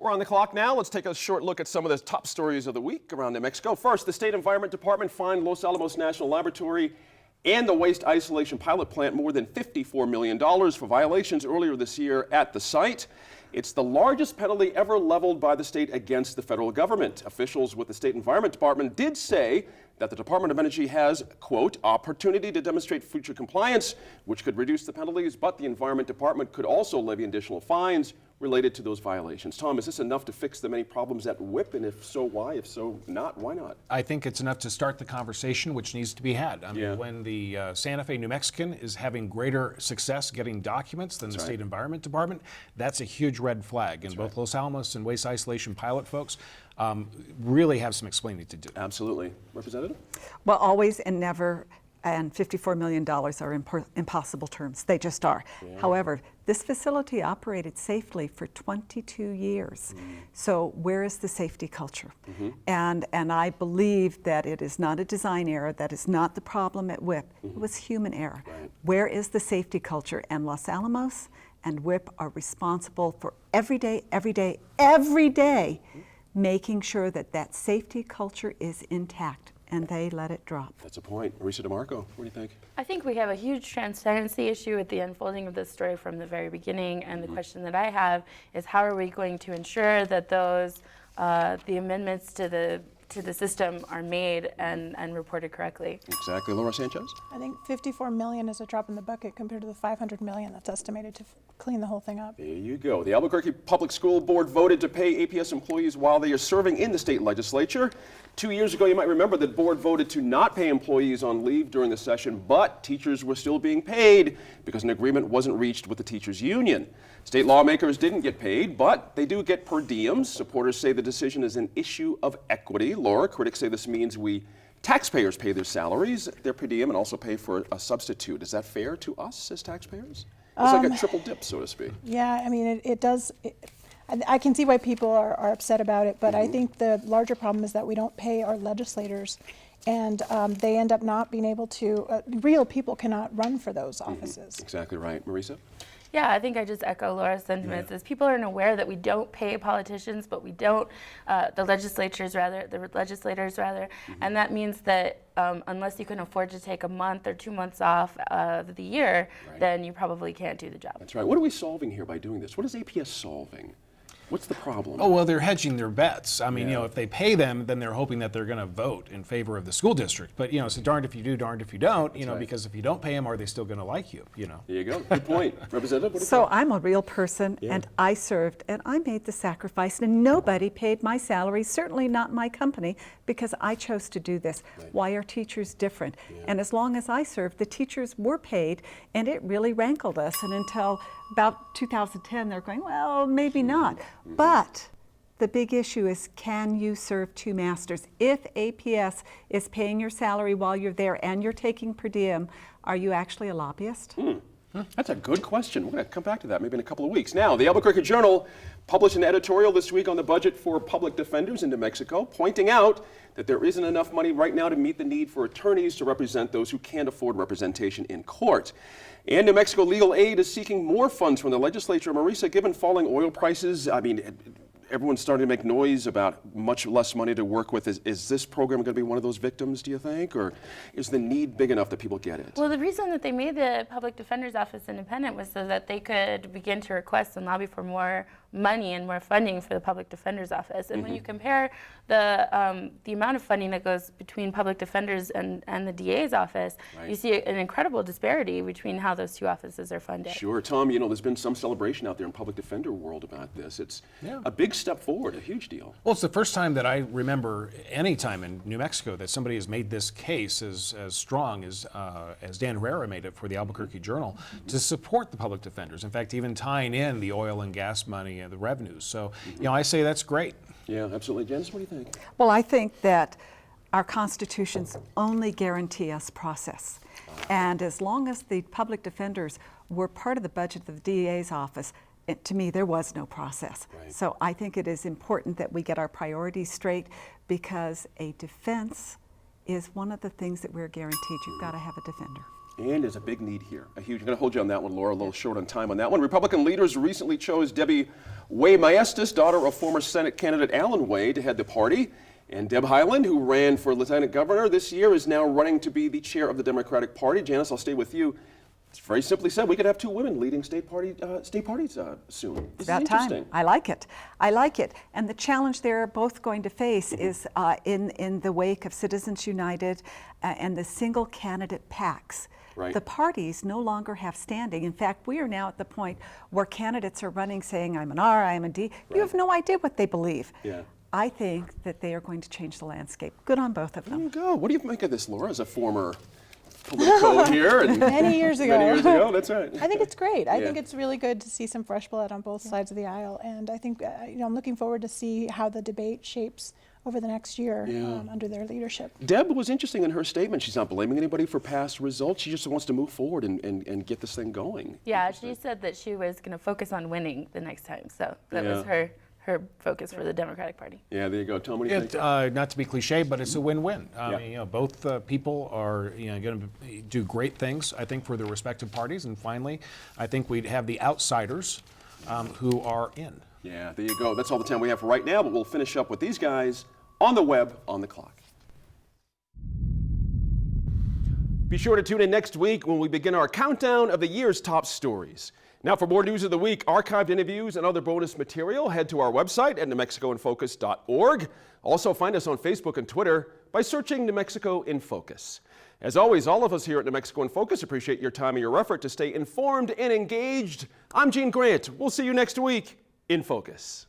We're on the clock now. Let's take a short look at some of the top stories of the week around New Mexico. First, the State Environment Department fined Los Alamos National Laboratory and the Waste Isolation Pilot Plant more than $54 million for violations earlier this year at the site. It's the largest penalty ever leveled by the state against the federal government. Officials with the State Environment Department did say that the Department of Energy has, quote, opportunity to demonstrate future compliance, which could reduce the penalties, but the Environment Department could also levy additional fines related to those violations. Tom, is this enough to fix the many problems at WIPP? And if so, why? If so, not, why not? I think it's enough to start the conversation, which needs to be had. I mean, when the Santa Fe New Mexican is having greater success getting documents than the State Environment Department, that's a huge red flag. And both Los Alamos and Waste Isolation Pilot folks really have some explaining to do. Absolutely. Representative? Well, always and never, and $54 million are impossible terms. They just are. Yeah. However, this facility operated safely for 22 years. So where is the safety culture? And I believe that it is not a design error. That is not the problem at WIPP. It was human error. Where is the safety culture? And Los Alamos and WIPP are responsible for every day, making sure that that safety culture is intact, and they let it drop. That's a point. Marisa DeMarco, what do you think? I think we have a huge transparency issue with the unfolding of this story from the very beginning, and the question that I have is how are we going to ensure that those, the amendments to the system are made and reported correctly. Exactly. Laura Sanchez? I think $54 million is a drop in the bucket compared to the $500 million that's estimated to clean the whole thing up. There you go. The Albuquerque Public School Board voted to pay APS employees while they are serving in the state legislature. 2 years ago, you might remember the board voted to not pay employees on leave during the session, but teachers were still being paid because an agreement wasn't reached with the teachers union. State lawmakers didn't get paid, but they do get per diems. Supporters say the decision is an issue of equity. Laura, critics say this means we taxpayers pay their salaries, their per diem, and also pay for a substitute. Is that fair to us as taxpayers? It's like a triple dip, so to speak. Yeah, I mean, it does. I can see why people are upset about it, but I think the larger problem is that we don't pay our legislators, and they end up not being able to, real people cannot run for those offices. Exactly right. Marisa? Yeah, I think I just echo Laura's sentiments. As people aren't aware that we don't pay politicians, but we don't, the legislators rather, and that means that unless you can afford to take a month or 2 months off of the year, then you probably can't do the job. That's right. What are we solving here by doing this? What is APS solving? What's the problem? Oh, well, they're hedging their bets. I mean, you know, if they pay them, then they're hoping that they're going to vote in favor of the school district. But, you know, so darned if you do, darned if you don't, you know, because if you don't pay them, are they still going to like you, you know? There you go. Good point. Representative, what do you So think? I'm a real person, and I served, and I made the sacrifice, and nobody paid my salary, certainly not my company, because I chose to do this. Why are teachers different? And as long as I served, the teachers were paid, and it really rankled us. And until about 2010, they're going, well, maybe not. But the big issue is, can you serve two masters? If APS is paying your salary while you're there and you're taking per diem, are you actually a lobbyist? That's a good question. We're going to come back to that maybe in a couple of weeks. Now, the Albuquerque Journal published an editorial this week on the budget for public defenders in New Mexico, pointing out that there isn't enough money right now to meet the need for attorneys to represent those who can't afford representation in court. And New Mexico Legal Aid is seeking more funds from the legislature. Marisa, given falling oil prices, I mean, everyone's starting to make noise about much less money to work with. Is this program going to be one of those victims, do you think? Or is the need big enough that people get it? Well, the reason that they made the Public Defender's Office independent was so that they could begin to request and lobby for more money and more funding for the Public Defender's Office. And when you compare the amount of funding that goes between public defenders and the DA's office, you see an incredible disparity between how those two offices are funded. Sure. Tom, you know, there's been some celebration out there in public defender world about this. It's a big step forward, a huge deal. Well, it's the first time that I remember any time in New Mexico that somebody has made this case as strong as Dan Herrera made it for the Albuquerque Journal to support the public defenders. In fact, even tying in the oil and gas money and the revenues. So, you know, I say that's great. Yeah, absolutely. Janice, what do you think? Well, I think that our constitutions only guarantee us process. And as long as the public defenders were part of the budget of the DA's office, to me, there was no process. So I think it is important that we get our priorities straight, because a defense is one of the things that we're guaranteed. You've got to have a defender. And there's a big need here. I'm going to hold you on that one, Laura. A little short on time on that one. Republican leaders recently chose Debbie Way Maestas, daughter of former Senate candidate Alan Way, to head the party. And Deb Haaland, who ran for lieutenant governor this year, is now running to be the chair of the Democratic Party. Janice, I'll stay with you. It's very simply said, we could have 2 women leading state parties soon. This is About interesting. time. I like it. I like it. And the challenge they're both going to face is in the wake of Citizens United and the single candidate PACs. Right. The parties no longer have standing. In fact, we are now at the point where candidates are running saying, I'm an R, I'm a D. You have no idea what they believe. Yeah. I think that they are going to change the landscape. Good on both of There them. you go. What do you make of this, Laura, as a former politico here? And Many years ago. Many years ago, that's right. I think it's great. I Yeah. think it's really good to see some fresh blood on both sides of the aisle, and I think I'm looking forward to see how the debate shapes over the next year under their leadership. Deb was interesting in her statement. She's not blaming anybody for past results. She just wants to move forward and get this thing going. Yeah, she said that she was going to focus on winning the next time. So that was her focus for the Democratic Party. Yeah, there you go. Tom, what do you think? Not to be cliche, but it's a win-win. Both people are going to do great things, I think, for their respective parties. And finally, I think we'd have the outsiders who are in. Yeah, there you go. That's all the time we have for right now, but we'll finish up with these guys on the web, on the clock. Be sure to tune in next week when we begin our countdown of the year's top stories. Now, for more news of the week, archived interviews, and other bonus material, head to our website at NewMexicoInFocus.org. Also, find us on Facebook and Twitter by searching New Mexico in Focus. As always, all of us here at New Mexico in Focus appreciate your time and your effort to stay informed and engaged. I'm Gene Grant. We'll see you next week in Focus.